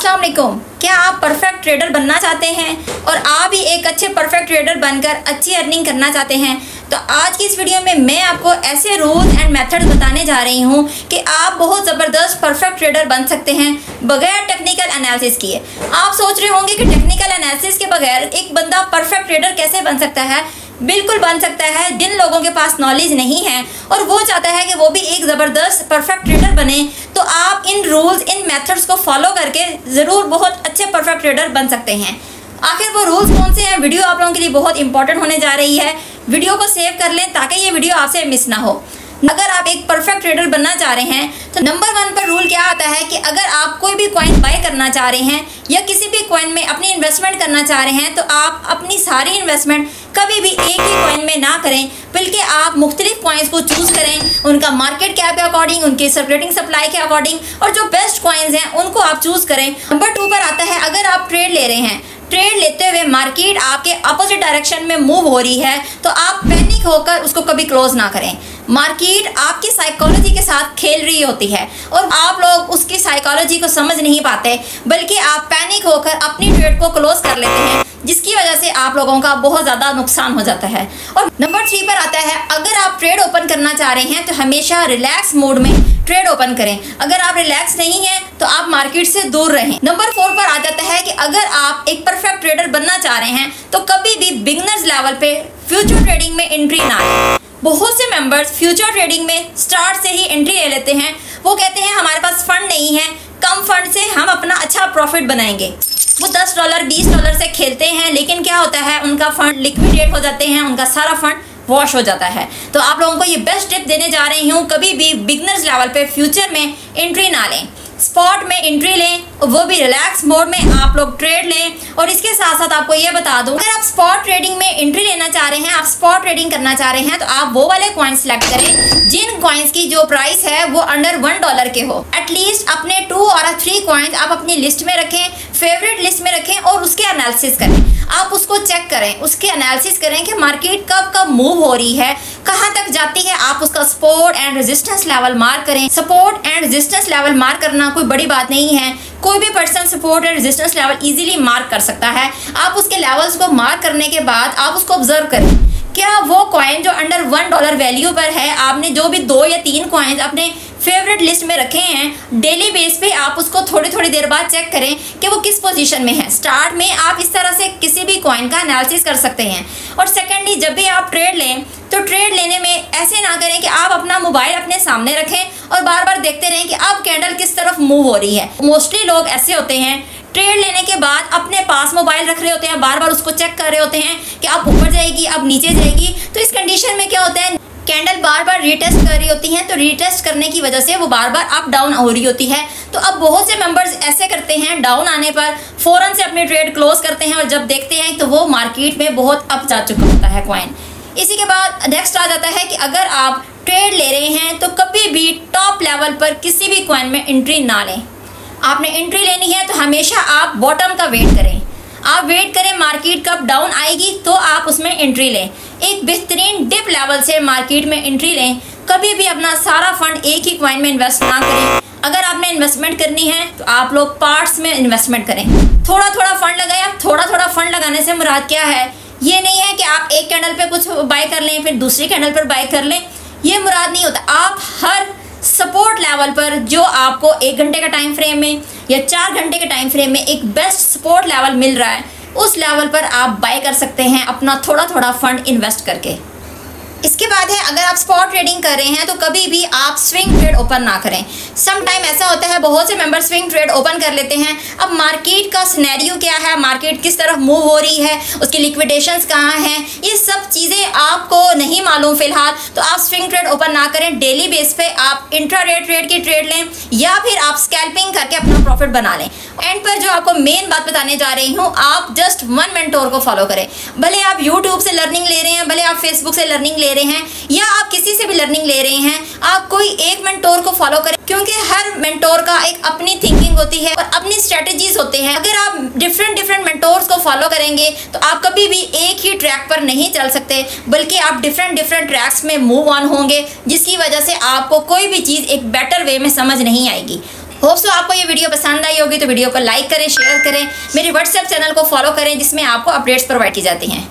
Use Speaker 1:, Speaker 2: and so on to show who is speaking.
Speaker 1: अस्सलाम वालेकुम। क्या आप परफेक्ट ट्रेडर बनना चाहते हैं और आप भी एक अच्छे परफेक्ट ट्रेडर बनकर अच्छी अर्निंग करना चाहते हैं? तो आज की इस वीडियो में मैं आपको ऐसे रूल्स एंड मेथड्स बताने जा रही हूं कि आप बहुत ज़बरदस्त परफेक्ट ट्रेडर बन सकते हैं बगैर टेक्निकल एनालिसिस किए। आप सोच रहे होंगे कि टेक्निकल एनालिसिस के बगैर एक बंदा परफेक्ट ट्रेडर कैसे बन सकता है? बिल्कुल बन सकता है। जिन लोगों के पास नॉलेज नहीं है और वो चाहता है कि वो भी एक ज़बरदस्त परफेक्ट ट्रेडर बने, तो आप इन रूल्स इन मेथड्स को फॉलो करके ज़रूर बहुत अच्छे परफेक्ट ट्रेडर बन सकते हैं। आखिर वो रूल्स कौन से हैं? वीडियो आप लोगों के लिए बहुत इंपॉर्टेंट होने जा रही है। वीडियो को सेव कर लें ताकि ये वीडियो आपसे मिस ना हो। अगर आप एक परफेक्ट ट्रेडर बनना चाह रहे हैं तो नंबर 1 पर रूल क्या आता है कि अगर आप कोई भी कॉइन बाय करना चाह रहे हैं या किसी भी कॉइन में अपनी इन्वेस्टमेंट करना चाह रहे हैं तो आप अपनी सारी इन्वेस्टमेंट कभी भी एक ही कॉइन में ना करें, बल्कि आप मुख्तलिफ कॉइन्स को चूज करें, उनका मार्केट कैप के अकॉर्डिंग, उनकी सर्कुलेटिंग सप्लाई के अकॉर्डिंग, और जो बेस्ट कॉइन्स हैं उनको आप चूज करें। नंबर 2 पर आता है अगर आप ट्रेड ले रहे हैं, ट्रेड लेते हुए मार्केट आपके अपोजिट डायरेक्शन में मूव हो रही है तो आप पैनिक होकर उसको कभी क्लोज ना करें। मार्केट आपकी साइकोलॉजी के साथ खेल रही होती है और आप लोग उसकी साइकोलॉजी को समझ नहीं पाते, बल्कि आप पैनिक होकर अपनी ट्रेड को क्लोज कर लेते हैं, जिसकी वजह से आप लोगों का बहुत ज़्यादा नुकसान हो जाता है। और नंबर 3 पर आता है अगर आप ट्रेड ओपन करना चाह रहे हैं तो हमेशा रिलैक्स मोड में ट्रेड ओपन करें। अगर आप रिलैक्स नहीं हैं तो आप मार्केट से दूर रहें। नंबर 4 पर आ जाता है कि अगर आप एक परफेक्ट ट्रेडर बनना चाह रहे हैं तो कभी भी बिगिनर्स लेवल पे फ्यूचर ट्रेडिंग में एंट्री ना लें। बहुत से मेंबर्स फ्यूचर ट्रेडिंग में स्टार्ट से ही एंट्री ले लेते हैं। वो कहते हैं हमारे पास फंड नहीं है, कम फंड से हम अपना अच्छा प्रॉफिट बनाएंगे। वो $10 $20 से खेलते हैं, लेकिन क्या होता है उनका फंड लिक्विडेट हो जाते हैं, उनका सारा फंड वॉश हो जाता है। तो आप लोगों को ये बेस्ट टिप देने जा रही हूँ, कभी भी बिगिनर्स लेवल पे फ्यूचर में एंट्री ना लें। स्पॉट में एंट्री लें और वो भी रिलैक्स मोड में आप लोग ट्रेड लें। और इसके साथ साथ आपको ये बता दूं, अगर आप स्पॉट ट्रेडिंग में एंट्री लेना चाह रहे हैं, आप स्पॉट ट्रेडिंग करना चाह रहे हैं, तो आप वो वाले कॉइन सेलेक्ट करें जिन कॉइन्स की जो प्राइस है वो अंडर $1 के हो। एटलीस्ट अपने 2 और 3 कॉइन्स आप अपनी लिस्ट में रखें, फेवरेट लिस्ट में रखें और उसके एनालिसिस करें। आप उसको चेक करें, उसके एनालिसिस करें कि मार्केट कब कब मूव हो रही है, कहाँ तक जाती है। आप उसका support and resistance level mark करें। Support and resistance level mark करना कोई बड़ी बात नहीं है, कोई भी person support and resistance level easily mark कर सकता है। आप उसके लेवल्स को मार्क करने के बाद आप उसको ऑब्जर्व करें, क्या वो कॉइन जो अंडर $1 वैल्यू पर है, आपने जो भी 2 या 3 कॉइन्स अपने फेवरेट लिस्ट में रखे हैं, डेली बेस पे आप उसको थोड़ी थोड़ी देर बाद चेक करें कि वो किस पोजीशन में है। स्टार्ट में आप इस तरह से किसी भी कॉइन का एनालिसिस कर सकते हैं। और सेकेंडली, जब भी आप ट्रेड लें तो ट्रेड लेने में ऐसे ना करें कि आप अपना मोबाइल अपने सामने रखें और बार बार देखते रहें कि अब कैंडल किस तरफ मूव हो रही है। मोस्टली लोग ऐसे होते हैं, ट्रेड लेने के बाद अपने पास मोबाइल रख रहे होते हैं, बार बार उसको चेक कर रहे होते हैं कि अब ऊपर जाएगी, अब नीचे जाएगी। तो इस कंडीशन में क्या होता है, कैंडल बार बार रीटेस्ट कर रही होती हैं, तो रीटेस्ट करने की वजह से वो बार बार अप डाउन हो रही होती है। तो अब बहुत से मेंबर्स ऐसे करते हैं, डाउन आने पर फौरन से अपनी ट्रेड क्लोज करते हैं और जब देखते हैं तो वो मार्केट में बहुत अप जा चुका होता है कॉइन। इसी के बाद नेक्स्ट आ जाता है कि अगर आप ट्रेड ले रहे हैं तो कभी भी टॉप लेवल पर किसी भी कॉइन में एंट्री ना लें। आपने एंट्री लेनी है तो हमेशा आप बॉटम का वेट करें। आप वेट करें मार्केट कब डाउन आएगी तो आप उसमें एंट्री लें। एक बेहतरीन डिप लेवल से मार्केट में एंट्री लें। कभी भी अपना सारा फंड एक ही कॉइन में इन्वेस्ट ना करें। अगर आपने इन्वेस्टमेंट करनी है तो आप लोग पार्ट्स में इन्वेस्टमेंट करें। थोड़ा थोड़ा फंड लगाया। थोड़ा थोड़ा फंड लगाने से मुराद क्या है, ये नहीं है कि आप एक कैंडल पे कुछ बाय कर लें फिर दूसरी कैंडल पर बाय कर लें, ये मुराद नहीं होता। आप हर सपोर्ट लेवल पर जो आपको 1 घंटे का टाइम फ्रेम में या 4 घंटे के टाइम फ्रेम में एक बेस्ट सपोर्ट लेवल मिल रहा है, उस लेवल पर आप बाय कर सकते हैं अपना थोड़ा थोड़ा फंड इन्वेस्ट करके। इसके बाद है अगर आप स्पॉट ट्रेडिंग कर रहे हैं तो कभी भी आप स्विंग ट्रेड ओपन ना करें। सम टाइम ऐसा होता है बहुत से मेंबर स्विंग ट्रेड ओपन कर लेते हैं। अब मार्केट का सिनेरियो क्या है, मार्केट किस तरफ मूव हो रही है, उसकी लिक्विडेशंस कहाँ हैं, ये सब चीज़ें आपको नहीं मालूम फिलहाल, तो आप स्विंग ट्रेड ओपन ना करें। डेली बेस पे आप इंट्राडे ट्रेड की ट्रेड लें या फिर आप स्कैल्पिंग करके अपना प्रॉफिट बना लें। एंड पर जो आपको मेन बात बताने जा रही हूँ, आप जस्ट 1 मेंटोर को फॉलो करें। भले आप यूट्यूब से लर्निंग ले रहे हैं, भले आप फेसबुक से लर्निंग ले रहे हैं या आप किसी से भी लर्निंग ले रहे हैं, आप कोई एक मेंटोर को फॉलो करें, क्योंकि हर मेंटोर का एक अपनी थिंकिंग होती है और अपनी स्ट्रेटजीज होते हैं। अगर आप डिफरेंट मेंटोर्स को फॉलो करेंगे तो आप कभी भी एक ही ट्रैक पर नहीं चल सकते, बल्कि आप डिफरेंट ट्रैक्स में मूव ऑन होंगे, जिसकी वजह से आपको कोई भी चीज़ एक बेटर वे में समझ नहीं आएगी। होप सो आपको ये वीडियो पसंद आई होगी, तो वीडियो को लाइक करें, शेयर करें, मेरे व्हाट्सएप चैनल को फॉलो करें जिसमें आपको अपडेट्स प्रोवाइड की जाती हैं।